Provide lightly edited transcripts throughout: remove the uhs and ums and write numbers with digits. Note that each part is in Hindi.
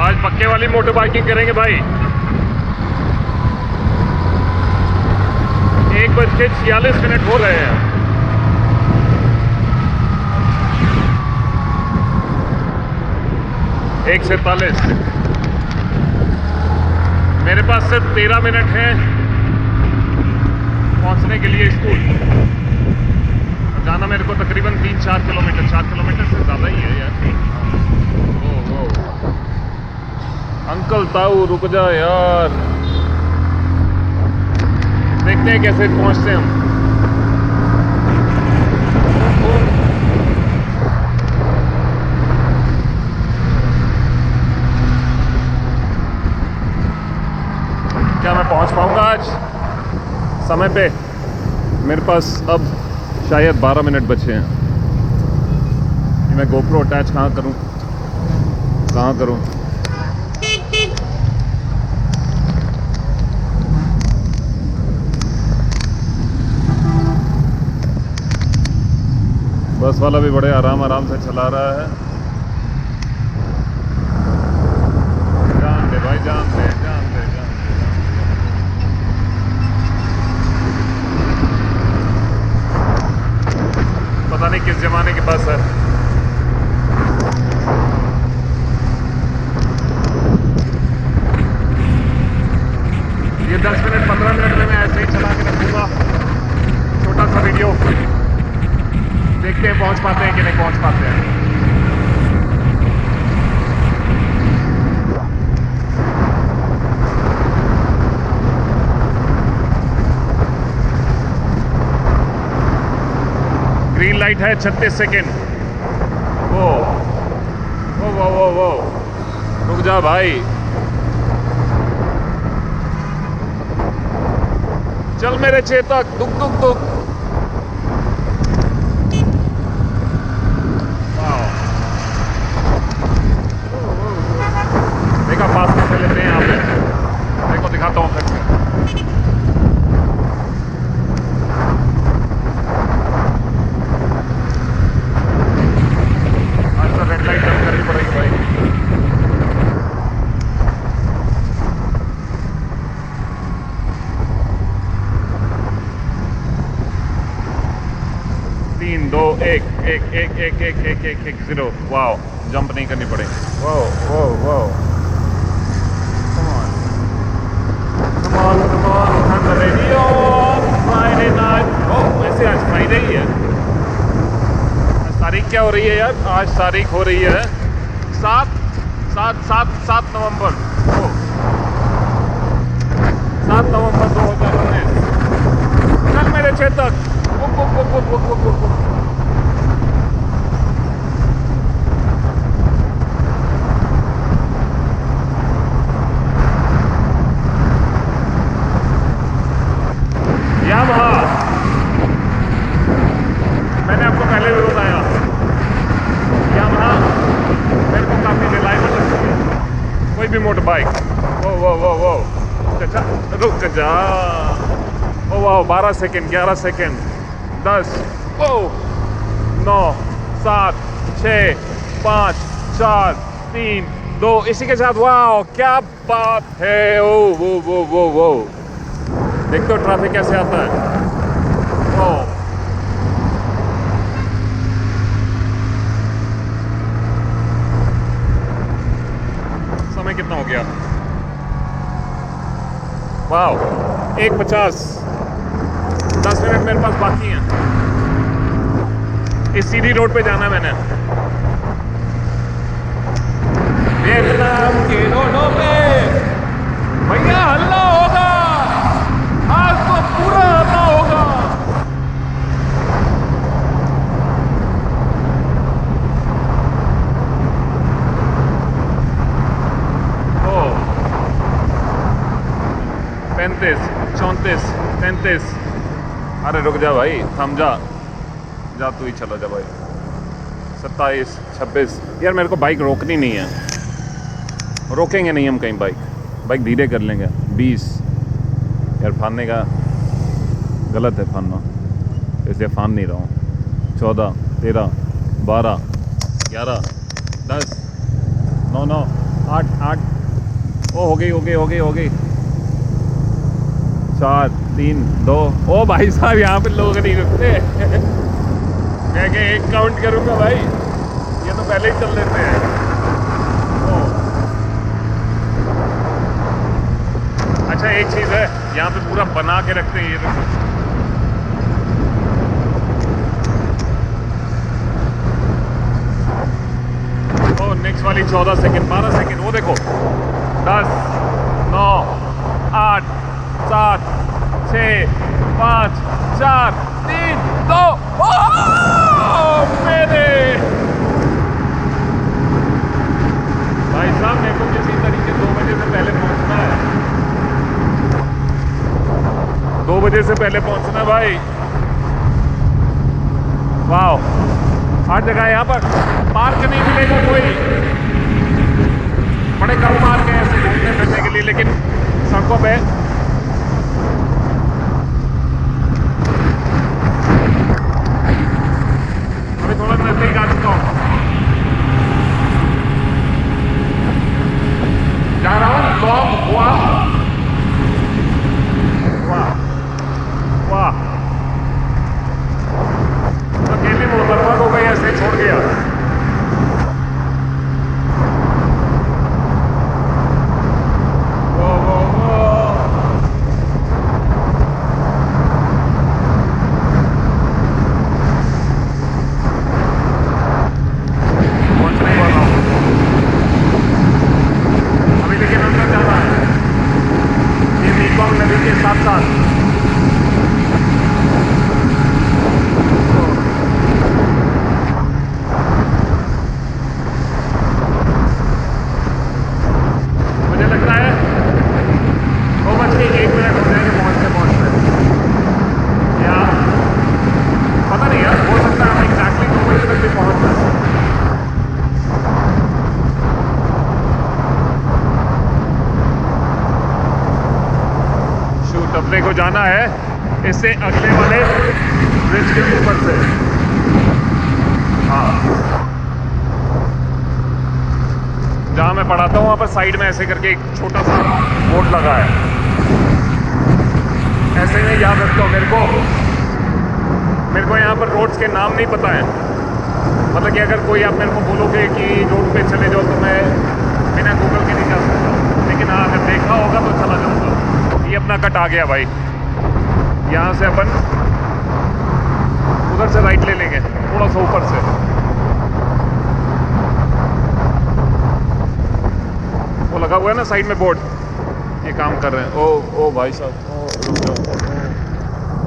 आज पक्के वाली मोटर बाइकिंग करेंगे भाई। 1:46 हो रहे हैं। एक 47। मेरे पास सिर्फ 13 मिनट हैं पहुंचने के लिए स्कूल। जाना मेरे को तकरीबन 3-4 किलोमीटर, 4 किलोमीटर से ज़्यादा ही है यार। ओ अंकल ताऊ रुक जा यार, देखते हैं कैसे पहुंचते हैं हम। क्या मैं पहुंच पाऊंगा आज समय पे? मेरे पास अब शायद 12 मिनट बचे हैं। मैं गोप्रो अटैच कहाँ करूँ? बस वाला भी बड़े आराम से चला रहा है। जान दे भाई, जान दे। पता नहीं किस जमाने की बस है। ये 10 मिनट 15 मिनट में मैं ऐसे ही चला के रखूँगा छोटा सा वीडियो। देखते हैं पहुंच पाते हैं कि नहीं पहुंच पाते हैं। ग्रीन लाइट है 36 सेकेंड। वो रुक जा भाई, चल मेरे चेतक, दुख। देखा पास कैसे लेते हैं यहाँ पे, देखो दिखाता हूँ फिर से। आज तो रेड लाइट बंद करनी पड़ेगी भाई। तीन दो एक 0। वाओ, जंप नहीं करनी पड़ेगी। Wow Come on, turn the radio on Friday night। वैसे आज फ्राइडे ही है। आज तारीख क्या हो रही है यार? आज तारीख हो रही है 7 नवंबर। 7 नवंबर 2019। चल मेरे चेतक, मैंने आपको पहले भी बताया, यामाहा मेरे को काफ़ी रिलायबल लगती है। कोई भी मोटर बाइक। वो रुक जा। ओ वाह, 12 सेकेंड, 11 सेकेंड, 10, 9, 7, 6, 5, 4, 3, 2। इसी के साथ वाह क्या बात है। वो देखते हो ट्रैफिक कैसे आता है। समय कितना हो गया? वाह 1:50। 10 मिनट मेरे पास बाकी हैं। इस सीधी रोड पे जाना है मैंने। वियतनाम के रोडों पे भैया हल्ला होगा, आज तो पूरा हल्ला होगा। ओ 35, 34, 35। अरे रुक जा भाई, थम जा तू ही चला जा भाई। 27, 26। यार मेरे को बाइक रोकनी नहीं है, रोकेंगे नहीं हम कहीं। बाइक धीरे कर लेंगे। 20 यार फानने का गलत है, फानना, इसलिए फान नहीं रहा हूँ। 14, 13, 12, 11, 10, 9, 8 ओ हो गई 4 3 2। ओ भाई साहब यहाँ पे लोग नहीं रुकते। मैं क्या एक काउंट करूँगा भाई, ये तो पहले ही चल लेते हैं। ओ अच्छा एक चीज़ है, यहाँ पे पूरा बना के रखते हैं ये देखो। नेक्स्ट वाली 14 सेकंड 12 सेकंड वो देखो 10 9 8 7 6 5 4 3 2 मेरे भाई साहब मेरे को किसी तरीके 2 बजे से पहले पहुंचना है, 2 बजे से पहले पहुंचना भाई। वाह हर जगह यहाँ पर पार्क नहीं मिलेगा कोई, बड़े कम पार्क है ऐसे घूमने फिरने के लिए, लेकिन सड़कों पे अभी थोड़ा नजदीक आ चुका हूँ। जा रहा हूँ लॉन्ग वाह वाह, अकेले मोटरबाइक हो गई ऐसे छोड़ गया। अपने को जाना है इससे अगले वाले ब्रिज के ऊपर से। हाँ जहाँ मैं पढ़ाता हूँ वहाँ पर साइड में ऐसे करके एक छोटा सा बोर्ड लगा है, ऐसे में याद रखता हूँ। मेरे को यहाँ पर रोड्स के नाम नहीं पता है, मतलब कि अगर कोई आप मेरे को बोलोगे कि रोड पे चले जाओ तो मैं बिना गूगल के नहीं जा सकता, लेकिन हाँ अगर देखा होगा तो चला जाऊँगा। ये अपना कट आ गया भाई, यहाँ से अपन उधर से राइट ले लेंगे थोड़ा सा ऊपर से। वो लगा हुआ है ना साइड में बोर्ड, ये काम कर रहे हैं। ओ भाई साहब ओ रुक जाओ।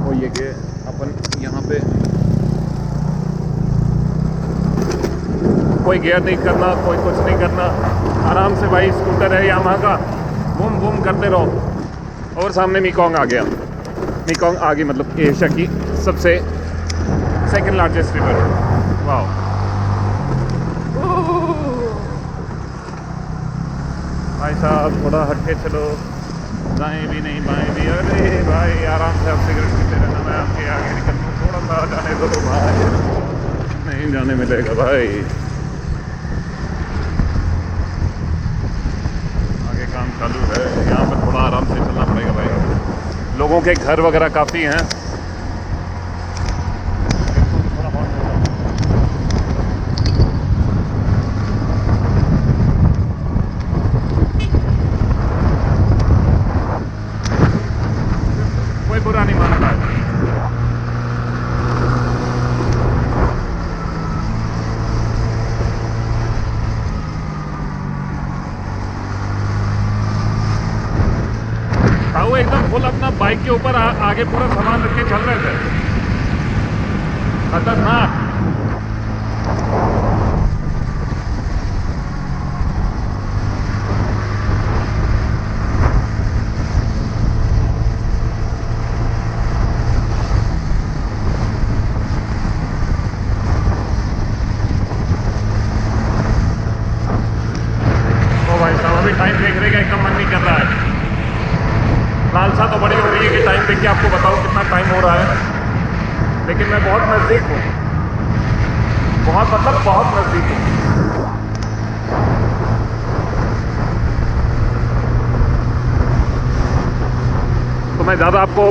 ओ ये के अपन यहाँ पे कोई गियर नहीं करना, कोई कुछ नहीं करना, आराम से भाई स्कूटर है यामाहा का, बूम बूम करते रहो। और सामने मीकोंग आ गया, मीकोंग आ गई, मतलब एशिया की सबसे सेकंड लार्जेस्ट रिवर। वाह भाई साहब थोड़ा हट के चलो, दाएं भी नहीं बाएं भी। अरे भाई आराम से आप सिगरेट पीते रहना, मैं आपके आगे निकल दूँ, थोड़ा सा जाने दो भाई, नहीं जाने मिलेगा भाई। काम चालू है यहाँ पर, थोड़ा आराम से चलना पड़ेगा भाई। लोगों के घर वगैरह काफ़ी हैं। कोई बुरा नहीं मानता है। वो एकदम फुल अपना बाइक के ऊपर आगे पूरा सामान रख के चल रहे थे, खतरनाक। ओ भाई साहब अभी टाइम देख रहे हैं, एकदम मन नहीं कर रहा है। लालसा तो बड़ी हो रही है कि टाइम देख के आपको बताऊँ कितना टाइम हो रहा है, लेकिन मैं बहुत नज़दीक हूँ, बहुत मतलब बहुत नज़दीक हूँ। मैं ज़्यादा आपको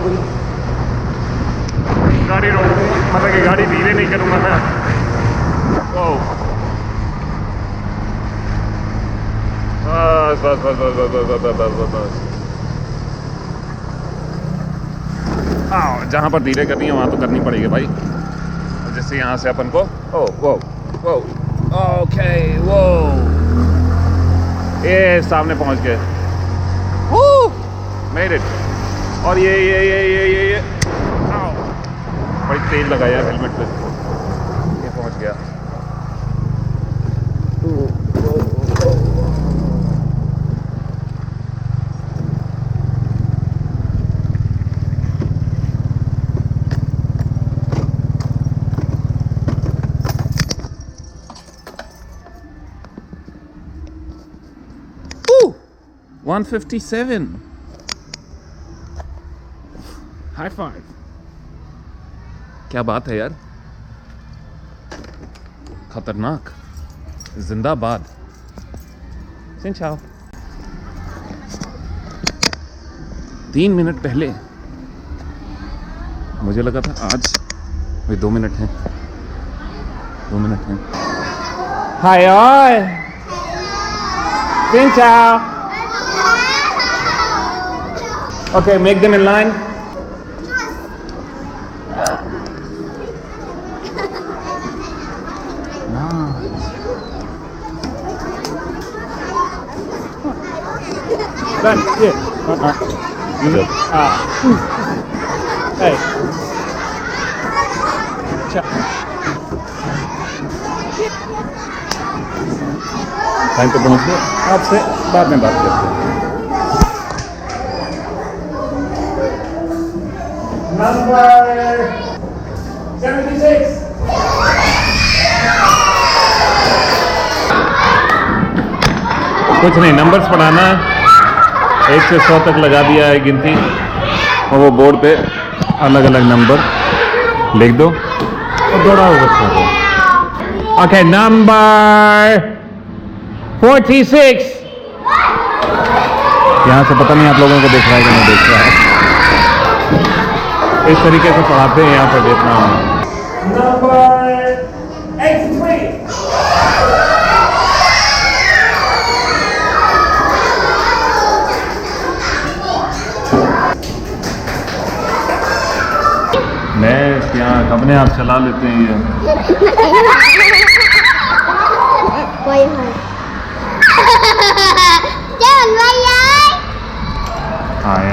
गाड़ी रोकूँ, मतलब कि गाड़ी धीरे नहीं करूँगा मैं। बस बस बस बस बस बस बस बस बस बस। हाँ, जहाँ पर धीरे करनी है वहाँ तो करनी पड़ेगी भाई। जैसे यहाँ से अपन को वो ओके वो ये सामने पहुँच गए, मेड इट। और ये आओ, बड़ी तेज लगा यार हेलमेट पे, ये पहुँच गया। Ooh, 157. High five. क्या बात है यार, खतरनाक, जिंदाबाद। सिंचाओ। 3 मिनट पहले मुझे लगा था आज भाई 2 मिनट हैं, 2 मिनट हैं। हाय ओए, सिंचाओ। Okay, make them in line. Done. Yeah. Hey. Time पे पहुंच गए, आपसे बाद में बात करते हैं। नंबर 76। कुछ नहीं, नंबर्स पढ़ाना है, 1 से 100 तक लगा दिया है गिनती, और वो बोर्ड पे अलग अलग नंबर लिख दो और दौड़ाओ बच्चों को। Okay, number 46। यहाँ से पता नहीं आप लोगों को देख रहा है कि नहीं देख रहा है। इस तरीके से पढ़ाते हैं यहाँ पर वियतनाम में। नंबर 83। मैं क्या अपने आप चला लेते हैं ये। हाय